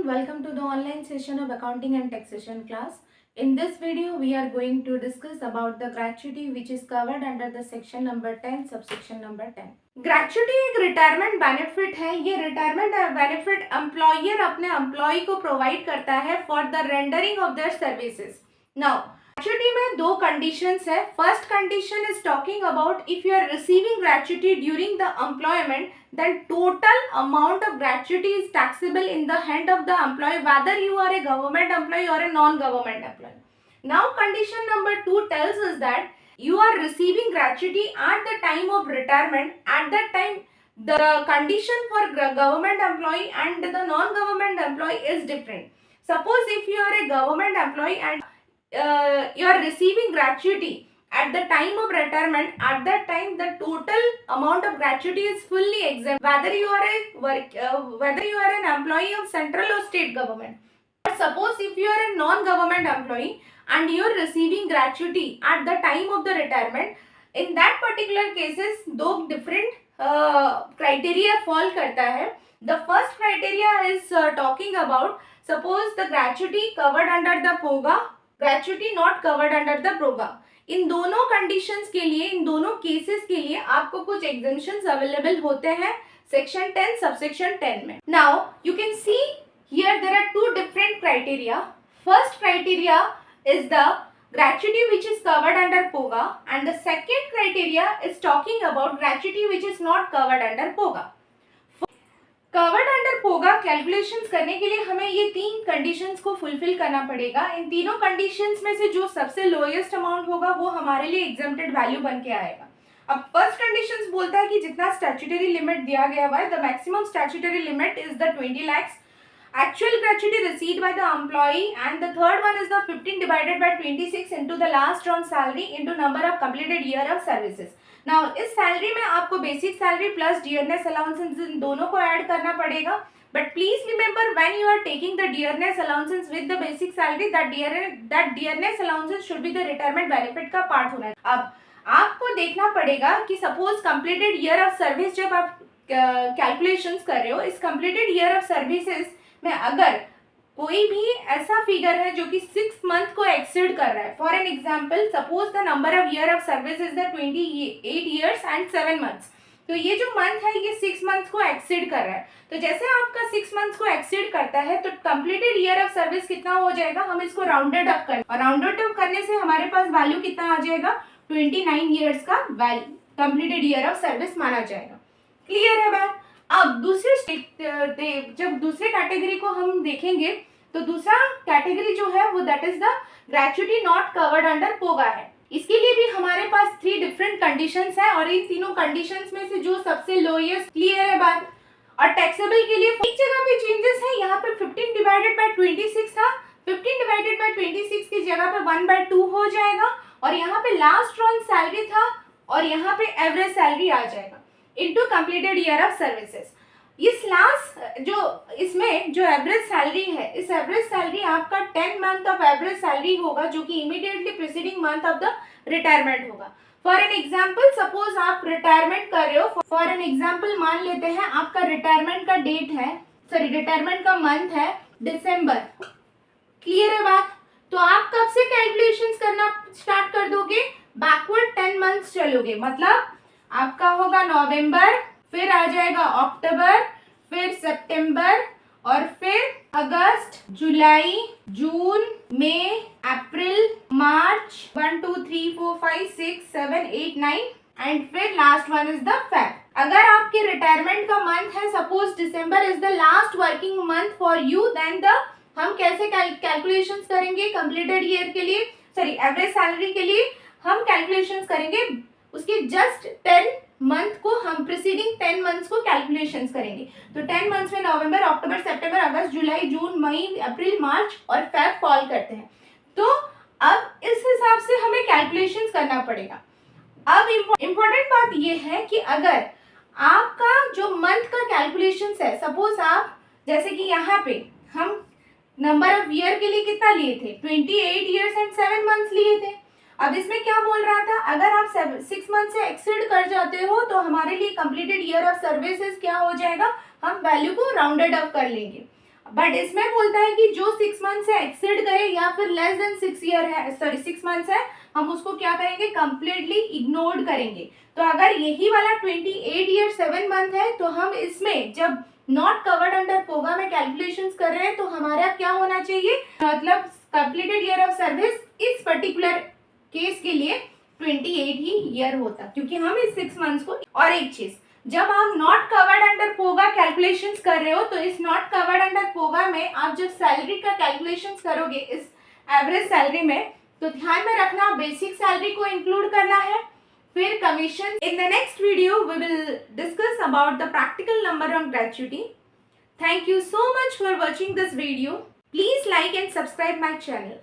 everyone, welcome to the online session of accounting and taxation class. In this video we are going to discuss about the gratuity which is covered under the section number 10 subsection number 10. Gratuity एक retirement benefit है। ये retirement benefit employer अपने employee को provide करता है for the rendering of their services. Now gratuity में दो conditions है। First condition is talking about if you are receiving gratuity during the employment, then total amount of gratuity is taxable in the hand of the employee whether you are a government employee or a non-government employee. Now condition number 2 tells us that you are receiving gratuity at the time of retirement. At that time the condition for government employee and the non-government employee is different. Suppose if you are a government employee and you are receiving gratuity at the time of retirement, at that time the total amount of gratuity is fully exempt whether you are an employee of central or state government. But suppose if you are a non-government employee and you are receiving gratuity at the time of the retirement, in that particular cases दो different criteria fall करता है. The first criteria is talking about suppose the gratuity covered under the POGA, gratuity not covered under the POGA. इन दोनों conditions के लिए, इन दोनों cases के लिए आपको कुछ एग्जेम्पशंस अवेलेबल होते हैं सेक्शन 10 सबसेक्शन 10 में। Now you can see here there are two different criteria. First criteria is the gratuity which is covered under POGA and the second criteria is talking about gratuity which is not covered under POGA. Covered under POGA calculations करने के लिए हमें ये तीन conditions को fulfil करना पड़ेगा। इन तीनों कंडीशंस में से जो सबसे लोएस्ट अमाउंट होगा वो हमारे लिए एग्जेम्प्टेड वैल्यू बन के आएगा। अब फर्स्ट कंडीशंस बोलता है कि जितना स्टैट्यूटरी लिमिट दिया गया हुआ है, the maximum statutory limit is the 20 lakhs actual gratuity received by the employee, and the third one is the 15 divided by 26 into the last drawn salary into number of completed year of services. Now इस salary में आपको basic salary plus dearness allowances इन दोनों को add करना पड़ेगा। But please remember when you are taking the dearness allowances with the basic salary, that dearness allowances should be the retirement benefit का part होना है। अब आपको देखना पड़ेगा कि suppose completed year of service जब आप कैलकुलेशंस कर रहे हो, इस कंप्लीटेड ईयर ऑफ सर्विसेज में अगर कोई भी ऐसा फिगर है जो कि 6 मंथ को एक्सीड कर रहा है, for an example suppose the number of year of service is the 28 years and 7 months, तो ये जो मंथ है ये 6 मंथ को एक्सीड कर रहा है। तो जैसे आपका 6 मंथ्स को एक्सीड करता है तो कंप्लीटेड ईयर ऑफ सर्विस कितना हो जाएगा, हम इसको राउंडेड अप करें और राउंडेड अप करने से हमारे पास वैल्यू कितना आ जाएगा, 29 years का value completed year of service माना जाएगा। क्लियर है बात। अब जब दूसरे कैटेगरी को हम देखेंगे तो दूसरा कैटेगरी जो है वो that is the gratuity not covered under POGA है। इसके लिए भी हमारे पास 3 डिफरेंट कंडीशंस हैं और इन तीनों कंडीशंस में से जो सबसे लोएस्ट, क्लियर है बात। और टैक्सेबल के लिए एक जगह पे चेंजेस है, यहाँ पे 15 डिवाइडेड बाय 26 था, 15 डिवाइडेड बाय 26 की जगह पे 1/2 हो जाएगा और यहाँ पे लास्ट ड्रॉन सैलरी था और यहाँ पे एवरेज सैलरी आ जाएगा into completed year of services. इस लास्ट जो इसमें जो एवरेज सैलरी है, इस एवरेज सैलरी आपका 10 मंथ ऑफ एवरेज सैलरी होगा जो कि immediately preceding month of the retirement होगा। फॉर एन एग्जांपल सपोज आप रिटायरमेंट कर रहे हो, फॉर एन एग्जांपल मान लेते हैं आपका रिटायरमेंट का डेट है, रिटायरमेंट का मंथ है दिसंबर। क्लियर है बात। तो आप कब से कैलकुलेशंस करना स्टार्ट कर दोगे, बैकवर्ड 10 मंथ्स चलोगे, मतलब आपका होगा नवंबर, फिर आ जाएगा अक्टूबर, फिर सितंबर और फिर अगस्त, जुलाई, जून, मई, अप्रैल, मार्च, 1 2 3 4 5 6 7 8 9 एंड फिर last one is the Feb. अगर आपके रिटायरमेंट का मंथ है, suppose December is the last working month for you, then हम कैसे कैलकुलेशंस करेंगे कंप्लीटेड ईयर के लिए, सॉरी एवरेज सैलरी के लिए हम कैलकुलेशंस करेंगे उसके जस्ट 10 मंथ को, हम प्रीसीडिंग 10 मंथ्स को कैलकुलेशंस करेंगे। तो 10 मंथ्स में नवंबर, अक्टूबर, सितंबर, अगस्त, जुलाई, जून, मई, अप्रैल, मार्च और फेब फॉल करते हैं। तो अब इस हिसाब से हमें कैलकुलेशंस करना पड़ेगा। अब इम्पोर्टेंट बात यह है कि अगर आपका जो मंथ का कैलकुलेशंस है, सपोज आप जैसे कि यहाँ पे हम नंबर ऑफ ईयर के लिए कितना लिए थे, 28 years and 7 months लिए थे। अब इसमें क्या बोल रहा था, अगर आप 6 मंथ से एक्सीड कर जाते हो तो हमारे लिए कंप्लीटेड ईयर ऑफ सर्विसेज क्या हो जाएगा, हम वैल्यू को राउंडेड अप कर लेंगे। बट इसमें बोलता है कि जो 6 मंथ से एक्सीड करे या फिर लेस देन 6 ईयर है, सॉरी 6 मंथ्स है, हम उसको क्या करेंगे, कंप्लीटली इग्नोर करेंगे। तो अगर यही वाला 28 ईयर 7 मंथ है तो हम इसमें जब नॉट कवर्ड अंडर पोगा में कैलकुलेशंस कर रहे हैं तो हमारा क्या होना चाहिए, मतलब कंप्लीटेड ईयर ऑफ सर्विस इस पर्टिकुलर केस के लिए 28 ही ईयर होता, क्योंकि हम इस 6 मंथ्स को। और एक चीज, जब आप not covered under POGA calculations कर रहे हो तो इस नॉट कवर्ड अंडर पोगा में आप जब सैलरी का कैलकुलेशंस करोगे इस एवरेज सैलरी में, तो ध्यान में रखना बेसिक सैलरी को इंक्लूड करना है, फिर commission. In the next video we will discuss about the practical number on gratuity. Thank you so much for watching this video. Please like and subscribe my channel.